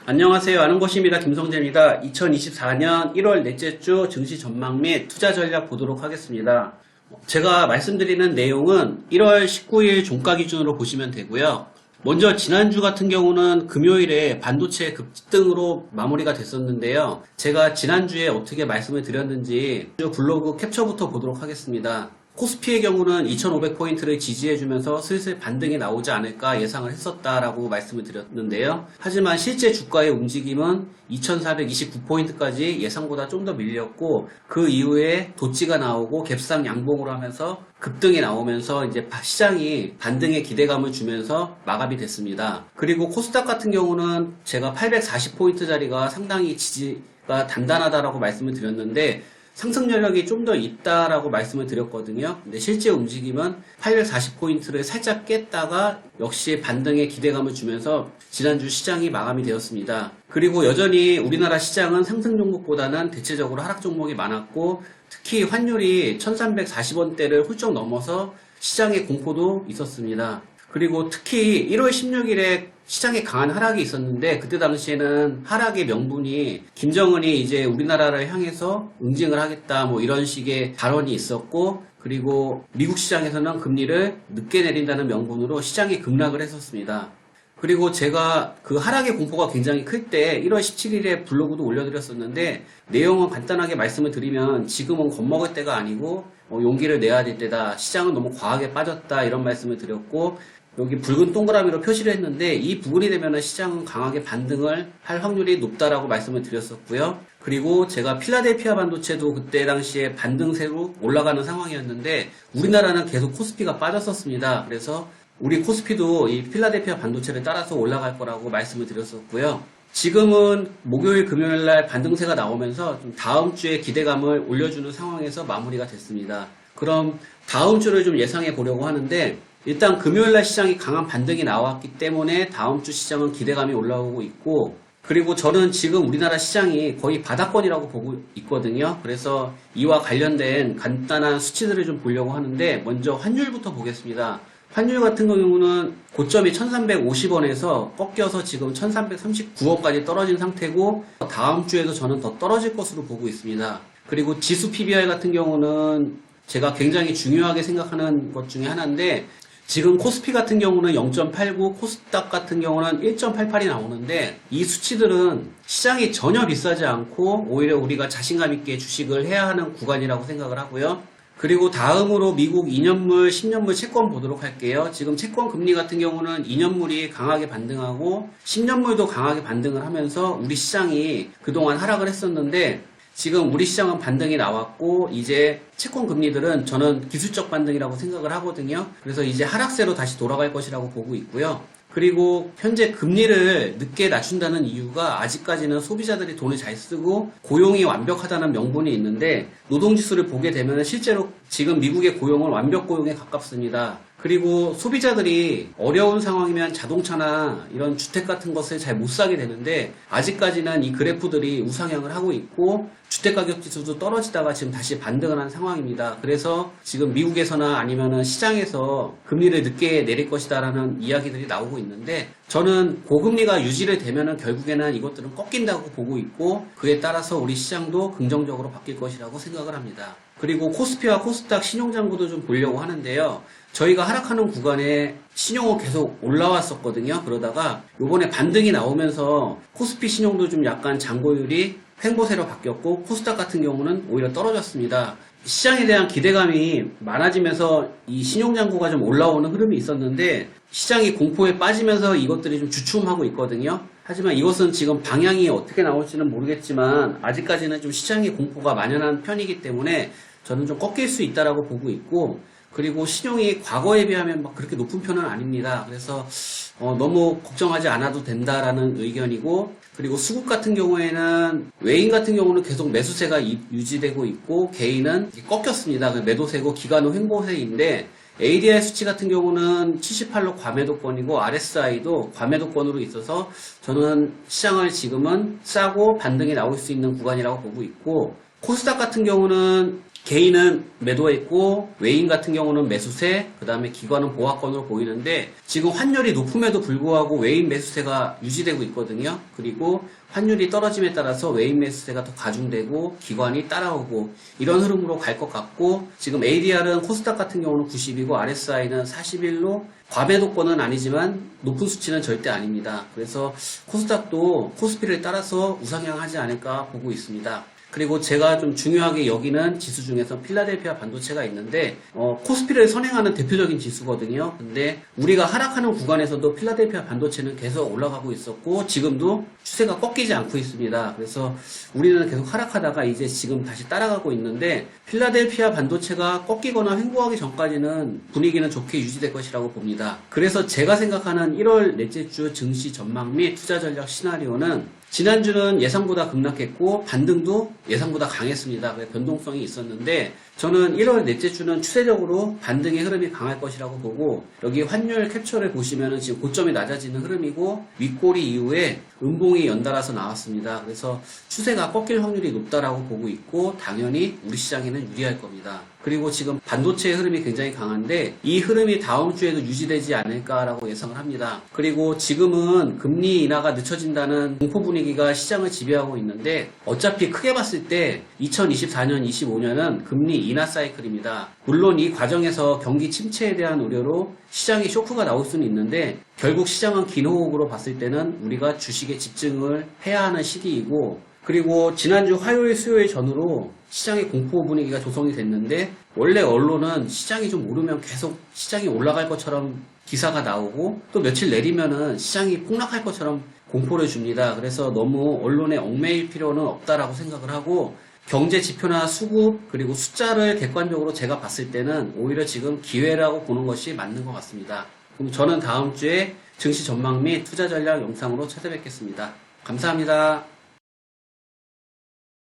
안녕하세요. 아는 것입니다. 김성재입니다. 2024년 1월 넷째 주 증시 전망 및 투자 전략 보도록 하겠습니다. 제가 말씀드리는 내용은 1월 19일 종가 기준으로 보시면 되고요. 먼저 지난주 같은 경우는 금요일에 반도체 급등으로 마무리가 됐었는데요. 제가 지난주에 어떻게 말씀을 드렸는지 블로그 캡처부터 보도록 하겠습니다. 코스피의 경우는 2500포인트를 지지해주면서 슬슬 반등이 나오지 않을까 예상을 했었다라고 말씀을 드렸는데요. 하지만 실제 주가의 움직임은 2429포인트까지 예상보다 좀 더 밀렸고, 그 이후에 도치가 나오고 갭상 양봉으로 하면서 급등이 나오면서 이제 시장이 반등의 기대감을 주면서 마감이 됐습니다. 그리고 코스닥 같은 경우는 제가 840포인트 자리가 상당히 지지가 단단하다라고 말씀을 드렸는데, 상승 여력이 좀 더 있다라고 말씀을 드렸거든요. 근데 실제 움직임은 840포인트를 살짝 깼다가 역시 반등의 기대감을 주면서 지난주 시장이 마감이 되었습니다. 그리고 여전히 우리나라 시장은 상승 종목보다는 대체적으로 하락 종목이 많았고, 특히 환율이 1340원대를 훌쩍 넘어서 시장의 공포도 있었습니다. 그리고 특히 1월 16일에 시장에 강한 하락이 있었는데, 그때 당시에는 하락의 명분이 김정은이 이제 우리나라를 향해서 응징을 하겠다 뭐 이런 식의 발언이 있었고, 그리고 미국 시장에서는 금리를 늦게 내린다는 명분으로 시장이 급락을 했었습니다. 그리고 제가 그 하락의 공포가 굉장히 클 때 1월 17일에 블로그도 올려드렸었는데, 내용은 간단하게 말씀을 드리면 지금은 겁먹을 때가 아니고 용기를 내야 될 때다, 시장은 너무 과하게 빠졌다, 이런 말씀을 드렸고, 여기 붉은 동그라미로 표시를 했는데 이 부분이 되면 시장은 강하게 반등을 할 확률이 높다라고 말씀을 드렸었고요. 그리고 제가 필라델피아 반도체도 그때 당시에 반등세로 올라가는 상황이었는데 우리나라는 계속 코스피가 빠졌었습니다. 그래서 우리 코스피도 이 필라델피아 반도체를 따라서 올라갈 거라고 말씀을 드렸었고요. 지금은 목요일 금요일 날 반등세가 나오면서 좀 다음 주에 기대감을 올려주는 상황에서 마무리가 됐습니다. 그럼 다음 주를 좀 예상해 보려고 하는데, 일단 금요일날 시장이 강한 반등이 나왔기 때문에 다음 주 시장은 기대감이 올라오고 있고, 그리고 저는 지금 우리나라 시장이 거의 바닥권이라고 보고 있거든요. 그래서 이와 관련된 간단한 수치들을 좀 보려고 하는데, 먼저 환율부터 보겠습니다. 환율 같은 경우는 고점이 1350원에서 꺾여서 지금 1339원까지 떨어진 상태고, 다음 주에도 저는 더 떨어질 것으로 보고 있습니다. 그리고 지수 PBR 같은 경우는 제가 굉장히 중요하게 생각하는 것 중에 하나인데, 지금 코스피 같은 경우는 0.89, 코스닥 같은 경우는 1.88이 나오는데, 이 수치들은 시장이 전혀 비싸지 않고 오히려 우리가 자신감 있게 주식을 해야 하는 구간이라고 생각을 하고요. 그리고 다음으로 미국 2년물, 10년물 채권 보도록 할게요. 지금 채권 금리 같은 경우는 2년물이 강하게 반등하고 10년물도 강하게 반등을 하면서 우리 시장이 그동안 하락을 했었는데, 지금 우리 시장은 반등이 나왔고 이제 채권 금리들은 저는 기술적 반등이라고 생각을 하거든요. 그래서 이제 하락세로 다시 돌아갈 것이라고 보고 있고요. 그리고 현재 금리를 늦게 낮춘다는 이유가 아직까지는 소비자들이 돈을 잘 쓰고 고용이 완벽하다는 명분이 있는데, 노동지수를 보게 되면 실제로 지금 미국의 고용은 완벽 고용에 가깝습니다. 그리고 소비자들이 어려운 상황이면 자동차나 이런 주택 같은 것을 잘 못 사게 되는데, 아직까지는 이 그래프들이 우상향을 하고 있고 주택가격 지수도 떨어지다가 지금 다시 반등을 한 상황입니다. 그래서 지금 미국에서나 아니면은 시장에서 금리를 늦게 내릴 것이다라는 이야기들이 나오고 있는데, 저는 고금리가 유지를 되면은 결국에는 이것들은 꺾인다고 보고 있고, 그에 따라서 우리 시장도 긍정적으로 바뀔 것이라고 생각을 합니다. 그리고 코스피와 코스닥 신용장부도 좀 보려고 하는데요. 저희가 하락하는 구간에 신용은 계속 올라왔었거든요. 그러다가 요번에 반등이 나오면서 코스피 신용도 좀 약간 잔고율이 횡보세로 바뀌었고, 코스닥 같은 경우는 오히려 떨어졌습니다. 시장에 대한 기대감이 많아지면서 이 신용장고가 좀 올라오는 흐름이 있었는데, 시장이 공포에 빠지면서 이것들이 좀 주춤하고 있거든요. 하지만 이것은 지금 방향이 어떻게 나올지는 모르겠지만 아직까지는 좀 시장의 공포가 만연한 편이기 때문에 저는 좀 꺾일 수 있다라고 보고 있고, 그리고 신용이 과거에 비하면 막 그렇게 높은 편은 아닙니다. 그래서 너무 걱정하지 않아도 된다라는 의견이고, 그리고 수급 같은 경우에는 외인 같은 경우는 계속 매수세가 유지되고 있고, 개인은 꺾였습니다. 매도세고 기관은 횡보세인데, ADR 수치 같은 경우는 78로 과매도권이고 RSI도 과매도권으로 있어서 저는 시장을 지금은 싸고 반등이 나올 수 있는 구간이라고 보고 있고, 코스닥 같은 경우는 개인은 매도했고 외인 같은 경우는 매수세, 그 다음에 기관은 보합권으로 보이는데 지금 환율이 높음에도 불구하고 외인 매수세가 유지되고 있거든요. 그리고 환율이 떨어짐에 따라서 외인 매수세가 더 가중되고 기관이 따라오고 이런 흐름으로 갈 것 같고, 지금 ADR은 코스닥 같은 경우는 90이고 RSI는 41로 과매도권은 아니지만 높은 수치는 절대 아닙니다. 그래서 코스닥도 코스피를 따라서 우상향하지 않을까 보고 있습니다. 그리고 제가 좀 중요하게 여기는 지수 중에서 필라델피아 반도체가 있는데 코스피를 선행하는 대표적인 지수거든요. 근데 우리가 하락하는 구간에서도 필라델피아 반도체는 계속 올라가고 있었고 지금도 추세가 꺾이지 않고 있습니다. 그래서 우리는 계속 하락하다가 이제 지금 다시 따라가고 있는데, 필라델피아 반도체가 꺾이거나 횡보하기 전까지는 분위기는 좋게 유지될 것이라고 봅니다. 그래서 제가 생각하는 1월 넷째 주 증시 전망 및 투자 전략 시나리오는, 지난주는 예상보다 급락했고 반등도 예상보다 강했습니다. 그래서 변동성이 있었는데 저는 1월 넷째 주는 추세적으로 반등의 흐름이 강할 것이라고 보고, 여기 환율 캡처를 보시면은 지금 고점이 낮아지는 흐름이고 윗꼬리 이후에 음봉이 연달아서 나왔습니다. 그래서 추세가 꺾일 확률이 높다라고 보고 있고 당연히 우리 시장에는 유리할 겁니다. 그리고 지금 반도체의 흐름이 굉장히 강한데 이 흐름이 다음 주에도 유지되지 않을까라고 예상을 합니다. 그리고 지금은 금리 인하가 늦춰진다는 공포 분위기가 시장을 지배하고 있는데, 어차피 크게 봤을 때 2024년, 25년은 금리 인하 사이클입니다. 물론 이 과정에서 경기 침체에 대한 우려로 시장에 쇼크가 나올 수는 있는데 결국 시장은 긴 호흡으로 봤을 때는 우리가 주식에 집중을 해야 하는 시기이고, 그리고 지난주 화요일 수요일 전후로 시장의 공포 분위기가 조성이 됐는데, 원래 언론은 시장이 좀 오르면 계속 시장이 올라갈 것처럼 기사가 나오고 또 며칠 내리면은 시장이 폭락할 것처럼 공포를 줍니다. 그래서 너무 언론에 얽매일 필요는 없다라고 생각을 하고, 경제 지표나 수급 그리고 숫자를 객관적으로 제가 봤을 때는 오히려 지금 기회라고 보는 것이 맞는 것 같습니다. 그럼 저는 다음 주에 증시 전망 및 투자 전략 영상으로 찾아뵙겠습니다. 감사합니다.